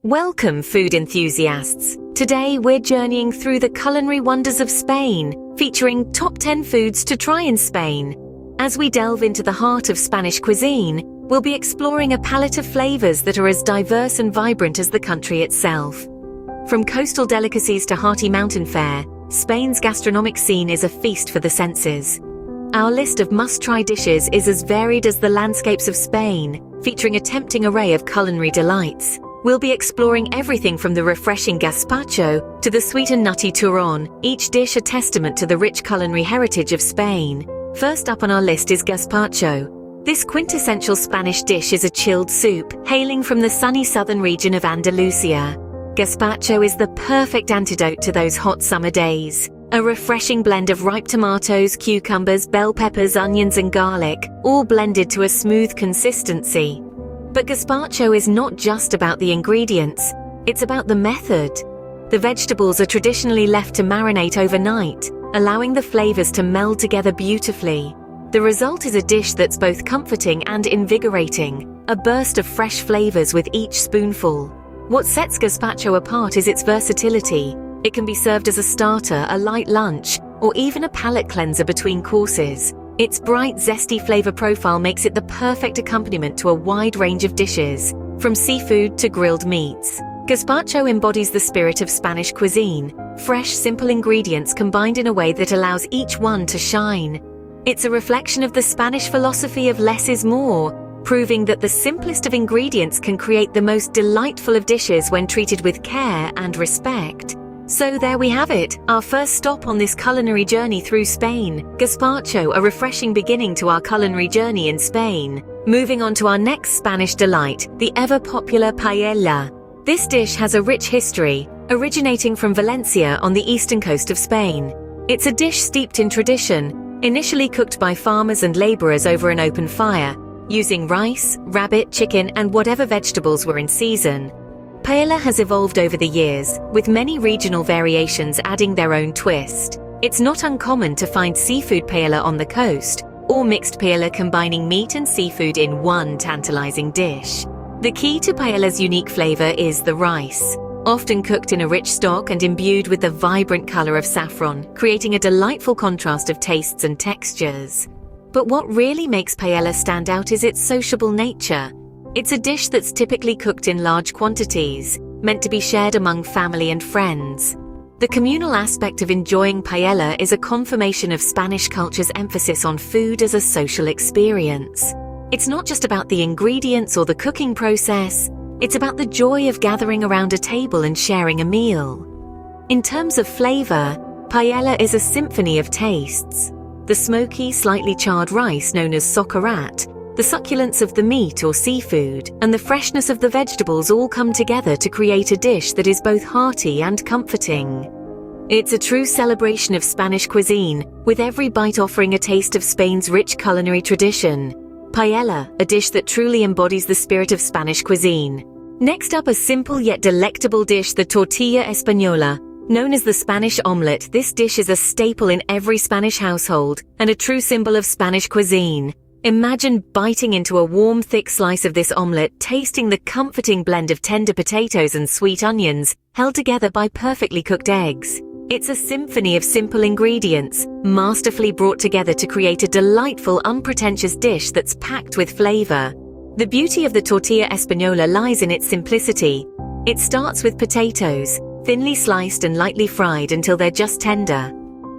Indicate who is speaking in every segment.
Speaker 1: Welcome, food enthusiasts. Today we're journeying through the culinary wonders of Spain, featuring top 10 foods to try in Spain. As we delve into the heart of Spanish cuisine, we'll be exploring a palette of flavors that are as diverse and vibrant as the country itself. From coastal delicacies to hearty mountain fare, Spain's gastronomic scene is a feast for the senses. Our list of must-try dishes is as varied as the landscapes of Spain, featuring a tempting array of culinary delights. We'll be exploring everything from the refreshing gazpacho to the sweet and nutty turrón, each dish a testament to the rich culinary heritage of Spain. First up on our list is gazpacho. This quintessential Spanish dish is a chilled soup, hailing from the sunny southern region of Andalusia. Gazpacho is the perfect antidote to those hot summer days. A refreshing blend of ripe tomatoes, cucumbers, bell peppers, onions and garlic, all blended to a smooth consistency. But gazpacho is not just about the ingredients, it's about the method. The vegetables are traditionally left to marinate overnight, allowing the flavors to meld together beautifully. The result is a dish that's both comforting and invigorating, a burst of fresh flavors with each spoonful. What sets gazpacho apart is its versatility. It can be served as a starter, a light lunch, or even a palate cleanser between courses. Its bright, zesty flavor profile makes it the perfect accompaniment to a wide range of dishes, from seafood to grilled meats. Gazpacho embodies the spirit of Spanish cuisine, fresh, simple ingredients combined in a way that allows each one to shine. It's a reflection of the Spanish philosophy of less is more, proving that the simplest of ingredients can create the most delightful of dishes when treated with care and respect. So there we have it, our first stop on this culinary journey through Spain. Gazpacho, a refreshing beginning to our culinary journey in Spain. Moving on to our next Spanish delight, the ever-popular paella. This dish has a rich history, originating from Valencia on the eastern coast of Spain. It's a dish steeped in tradition, initially cooked by farmers and laborers over an open fire, using rice, rabbit, chicken, and whatever vegetables were in season. Paella has evolved over the years, with many regional variations adding their own twist. It's not uncommon to find seafood paella on the coast, or mixed paella combining meat and seafood in one tantalizing dish. The key to paella's unique flavor is the rice, often cooked in a rich stock and imbued with the vibrant color of saffron, creating a delightful contrast of tastes and textures. But what really makes paella stand out is its sociable nature. It's a dish that's typically cooked in large quantities, meant to be shared among family and friends. The communal aspect of enjoying paella is a confirmation of Spanish culture's emphasis on food as a social experience. It's not just about the ingredients or the cooking process, it's about the joy of gathering around a table and sharing a meal. In terms of flavor, paella is a symphony of tastes. The smoky, slightly charred rice known as socarrat, the succulence of the meat or seafood, and the freshness of the vegetables all come together to create a dish that is both hearty and comforting. It's a true celebration of Spanish cuisine, with every bite offering a taste of Spain's rich culinary tradition. Paella, a dish that truly embodies the spirit of Spanish cuisine. Next up, a simple yet delectable dish, the tortilla española. Known as the Spanish omelette, this dish is a staple in every Spanish household and a true symbol of Spanish cuisine. Imagine biting into a warm, thick slice of this omelette, tasting the comforting blend of tender potatoes and sweet onions, held together by perfectly cooked eggs. It's a symphony of simple ingredients, masterfully brought together to create a delightful, unpretentious dish that's packed with flavor. The beauty of the tortilla española lies in its simplicity. It starts with potatoes, thinly sliced and lightly fried until they're just tender.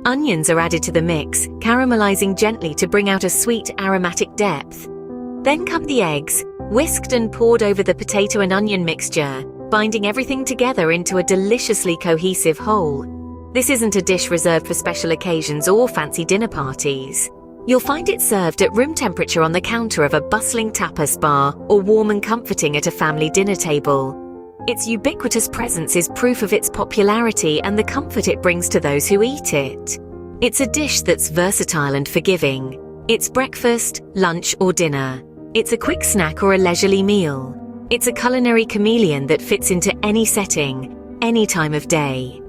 Speaker 1: Onions are added to the mix, caramelizing gently to bring out a sweet, aromatic depth. Then come the eggs, whisked and poured over the potato and onion mixture, binding everything together into a deliciously cohesive whole. This isn't a dish reserved for special occasions or fancy dinner parties. You'll find it served at room temperature on the counter of a bustling tapas bar or warm and comforting at a family dinner table. Its ubiquitous presence is proof of its popularity and the comfort it brings to those who eat it. It's a dish that's versatile and forgiving. It's breakfast, lunch, or dinner. It's a quick snack or a leisurely meal. It's a culinary chameleon that fits into any setting, any time of day.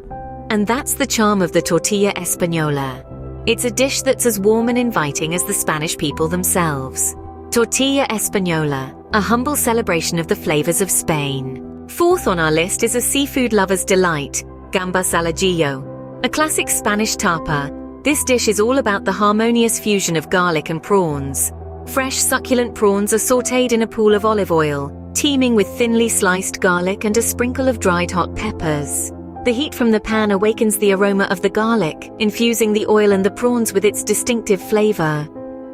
Speaker 1: And that's the charm of the tortilla española. It's a dish that's as warm and inviting as the Spanish people themselves. Tortilla española, a humble celebration of the flavors of Spain. Fourth on our list is a seafood lover's delight, gambas al ajillo. A classic Spanish tapa, this dish is all about the harmonious fusion of garlic and prawns. Fresh, succulent prawns are sautéed in a pool of olive oil, teeming with thinly sliced garlic and a sprinkle of dried hot peppers. The heat from the pan awakens the aroma of the garlic, infusing the oil and the prawns with its distinctive flavor.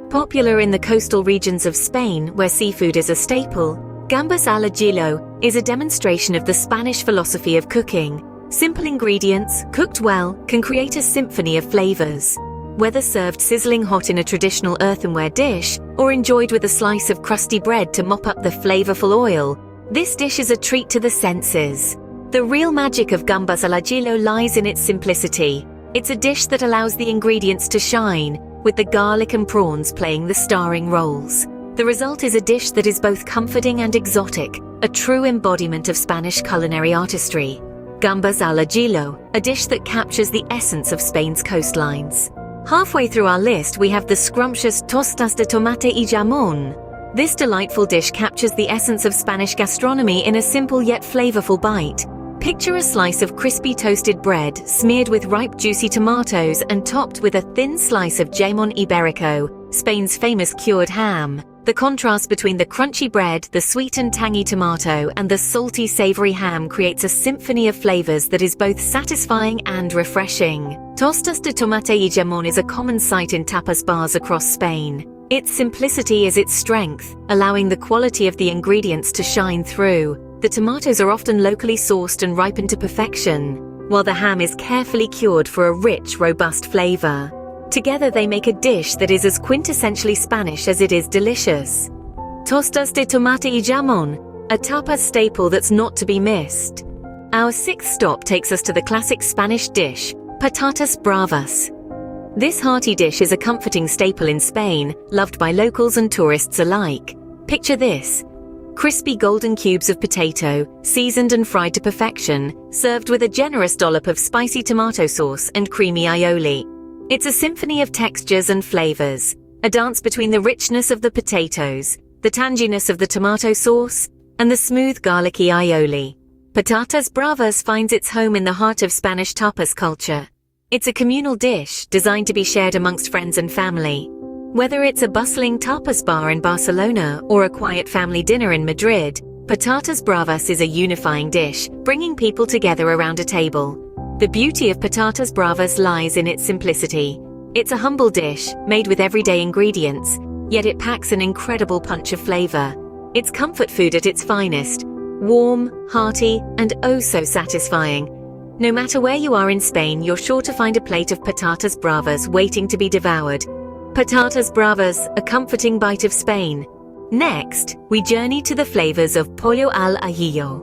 Speaker 1: Popular in the coastal regions of Spain, where seafood is a staple, gambas al ajillo is a demonstration of the Spanish philosophy of cooking. Simple ingredients, cooked well, can create a symphony of flavors. Whether served sizzling hot in a traditional earthenware dish, or enjoyed with a slice of crusty bread to mop up the flavorful oil, this dish is a treat to the senses. The real magic of gambas al ajillo lies in its simplicity. It's a dish that allows the ingredients to shine, with the garlic and prawns playing the starring roles. The result is a dish that is both comforting and exotic, a true embodiment of Spanish culinary artistry. Gambas al ajillo, a dish that captures the essence of Spain's coastlines. Halfway through our list, we have the scrumptious tostas de tomate y jamón. This delightful dish captures the essence of Spanish gastronomy in a simple yet flavorful bite. Picture a slice of crispy toasted bread smeared with ripe juicy tomatoes and topped with a thin slice of jamón ibérico, Spain's famous cured ham. The contrast between the crunchy bread, the sweet and tangy tomato, and the salty, savory ham creates a symphony of flavors that is both satisfying and refreshing. Tostas de tomate y jamón is a common sight in tapas bars across Spain. Its simplicity is its strength, allowing the quality of the ingredients to shine through. The tomatoes are often locally sourced and ripened to perfection, while the ham is carefully cured for a rich, robust flavor. Together they make a dish that is as quintessentially Spanish as it is delicious. Tostas de tomate y jamón, a tapas staple that's not to be missed. Our sixth stop takes us to the classic Spanish dish, patatas bravas. This hearty dish is a comforting staple in Spain, loved by locals and tourists alike. Picture this: crispy golden cubes of potato, seasoned and fried to perfection, served with a generous dollop of spicy tomato sauce and creamy aioli. It's a symphony of textures and flavors, a dance between the richness of the potatoes, the tanginess of the tomato sauce, and the smooth garlicky aioli. Patatas bravas finds its home in the heart of Spanish tapas culture. It's a communal dish designed to be shared amongst friends and family. Whether it's a bustling tapas bar in Barcelona or a quiet family dinner in Madrid, patatas bravas is a unifying dish, bringing people together around a table. The beauty of patatas bravas lies in its simplicity. It's a humble dish, made with everyday ingredients, yet it packs an incredible punch of flavor. It's comfort food at its finest, warm, hearty, and oh so satisfying. No matter where you are in Spain, you're sure to find a plate of patatas bravas waiting to be devoured. Patatas bravas, a comforting bite of Spain. Next, we journey to the flavors of pollo al ajillo.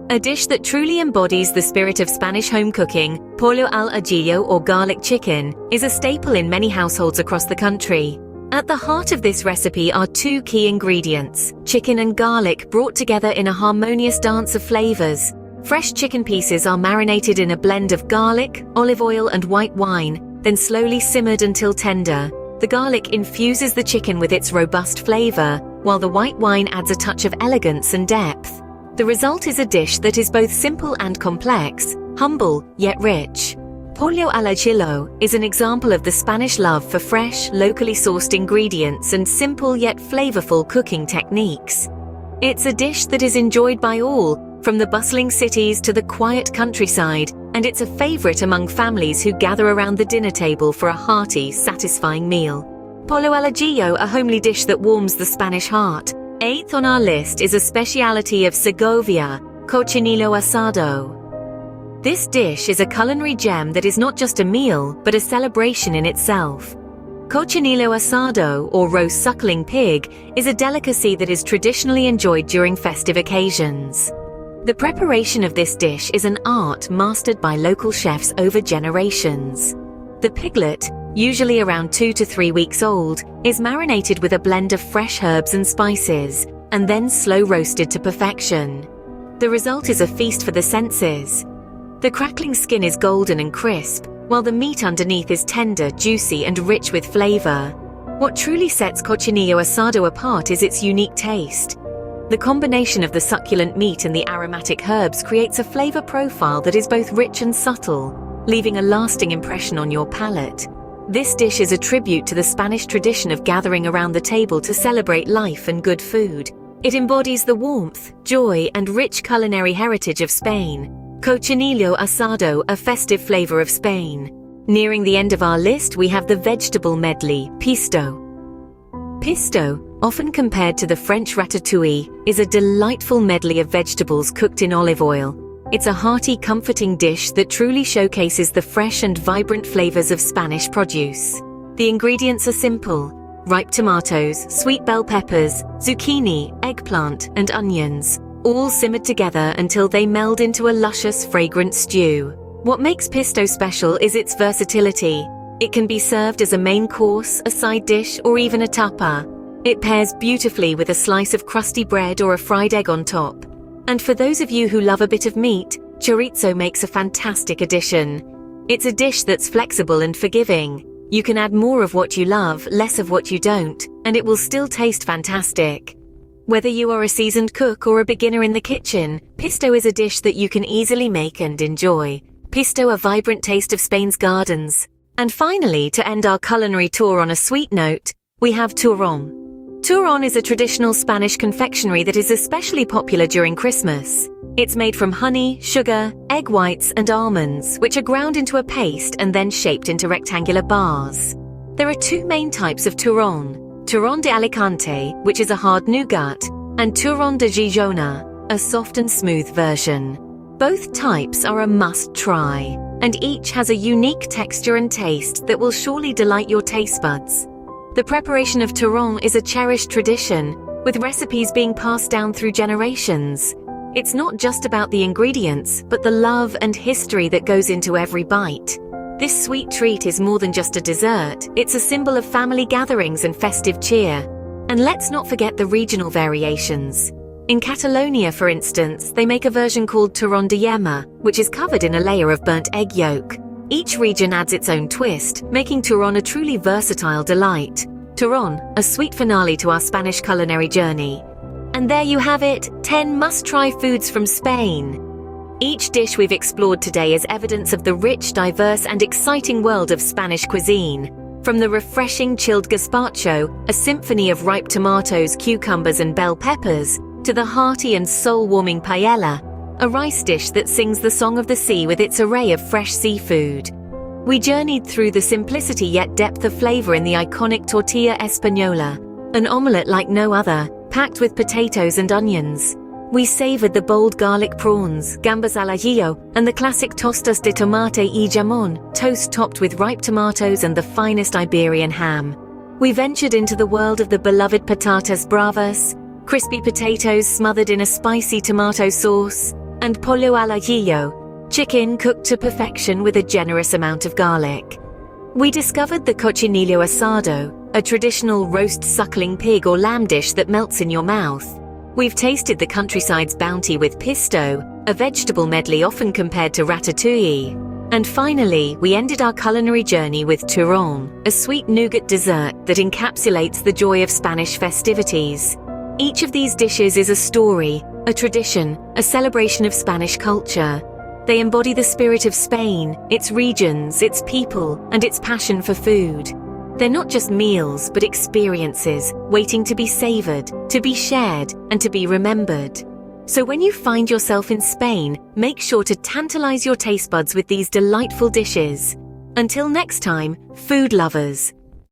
Speaker 1: A dish that truly embodies the spirit of Spanish home cooking, pollo al ajillo or garlic chicken, is a staple in many households across the country. At the heart of this recipe are two key ingredients, chicken and garlic brought together in a harmonious dance of flavors. Fresh chicken pieces are marinated in a blend of garlic, olive oil and white wine, then slowly simmered until tender. The garlic infuses the chicken with its robust flavor, while the white wine adds a touch of elegance and depth. The result is a dish that is both simple and complex, humble yet rich. Pollo al ajillo is an example of the Spanish love for fresh, locally sourced ingredients and simple yet flavorful cooking techniques. It's a dish that is enjoyed by all, from the bustling cities to the quiet countryside, and it's a favorite among families who gather around the dinner table for a hearty, satisfying meal. Pollo al ajillo, a homely dish that warms the Spanish heart. Eighth on our list is a speciality of Segovia, cochinillo asado. This dish is a culinary gem that is not just a meal, but a celebration in itself. Cochinillo asado, or roast suckling pig, is a delicacy that is traditionally enjoyed during festive occasions. The preparation of this dish is an art mastered by local chefs over generations. The piglet, usually around 2 to 3 weeks old, is marinated with a blend of fresh herbs and spices, and then slow roasted to perfection. The result is a feast for the senses. The crackling skin is golden and crisp, while the meat underneath is tender, juicy, and rich with flavor. What truly sets cochinillo asado apart is its unique taste. The combination of the succulent meat and the aromatic herbs creates a flavor profile that is both rich and subtle, leaving a lasting impression on your palate. This dish is a tribute to the Spanish tradition of gathering around the table to celebrate life and good food. It embodies the warmth, joy, and rich culinary heritage of Spain. Cochinillo asado, a festive flavor of Spain. Nearing the end of our list, we have the vegetable medley, pisto. Pisto, often compared to the French ratatouille, is a delightful medley of vegetables cooked in olive oil. It's a hearty, comforting dish that truly showcases the fresh and vibrant flavors of Spanish produce. The ingredients are simple: ripe tomatoes, sweet bell peppers, zucchini, eggplant, and onions, all simmered together until they meld into a luscious, fragrant stew. What makes pisto special is its versatility. It can be served as a main course, a side dish, or even a tapa. It pairs beautifully with a slice of crusty bread or a fried egg on top. And for those of you who love a bit of meat, chorizo makes a fantastic addition. It's a dish that's flexible and forgiving. You can add more of what you love, less of what you don't, and it will still taste fantastic. Whether you are a seasoned cook or a beginner in the kitchen, pisto is a dish that you can easily make and enjoy. Pisto, a vibrant taste of Spain's gardens. And finally, to end our culinary tour on a sweet note, we have turrón. Turrón is a traditional Spanish confectionery that is especially popular during Christmas. It's made from honey, sugar, egg whites, and almonds, which are ground into a paste and then shaped into rectangular bars. There are two main types of turrón: turrón de Alicante, which is a hard nougat, and turrón de Girona, a soft and smooth version. Both types are a must-try, and each has a unique texture and taste that will surely delight your taste buds. The preparation of turrón is a cherished tradition, with recipes being passed down through generations. It's not just about the ingredients, but the love and history that goes into every bite. This sweet treat is more than just a dessert, it's a symbol of family gatherings and festive cheer. And let's not forget the regional variations. In Catalonia, for instance, they make a version called turrón de yema, which is covered in a layer of burnt egg yolk. Each region adds its own twist, making turrón a truly versatile delight. Turrón, a sweet finale to our Spanish culinary journey. And there you have it, 10 must-try foods from Spain. Each dish we've explored today is evidence of the rich, diverse, and exciting world of Spanish cuisine. From the refreshing chilled gazpacho, a symphony of ripe tomatoes, cucumbers, and bell peppers, to the hearty and soul-warming paella, a rice dish that sings the song of the sea with its array of fresh seafood. We journeyed through the simplicity yet depth of flavor in the iconic tortilla española, an omelette like no other, packed with potatoes and onions. We savored the bold garlic prawns, gambas al ajillo, and the classic tostas de tomate y jamón, toast topped with ripe tomatoes and the finest Iberian ham. We ventured into the world of the beloved patatas bravas, crispy potatoes smothered in a spicy tomato sauce, and pollo al ajillo, chicken cooked to perfection with a generous amount of garlic. We discovered the cochinillo asado, a traditional roast suckling pig or lamb dish that melts in your mouth. We've tasted the countryside's bounty with pisto, a vegetable medley often compared to ratatouille. And finally, we ended our culinary journey with turrón, a sweet nougat dessert that encapsulates the joy of Spanish festivities. Each of these dishes is a story, a tradition, a celebration of Spanish culture. They embody the spirit of Spain, its regions, its people, and its passion for food. They're not just meals, but experiences, waiting to be savored, to be shared, and to be remembered. So when you find yourself in Spain, make sure to tantalize your taste buds with these delightful dishes. Until next time, food lovers.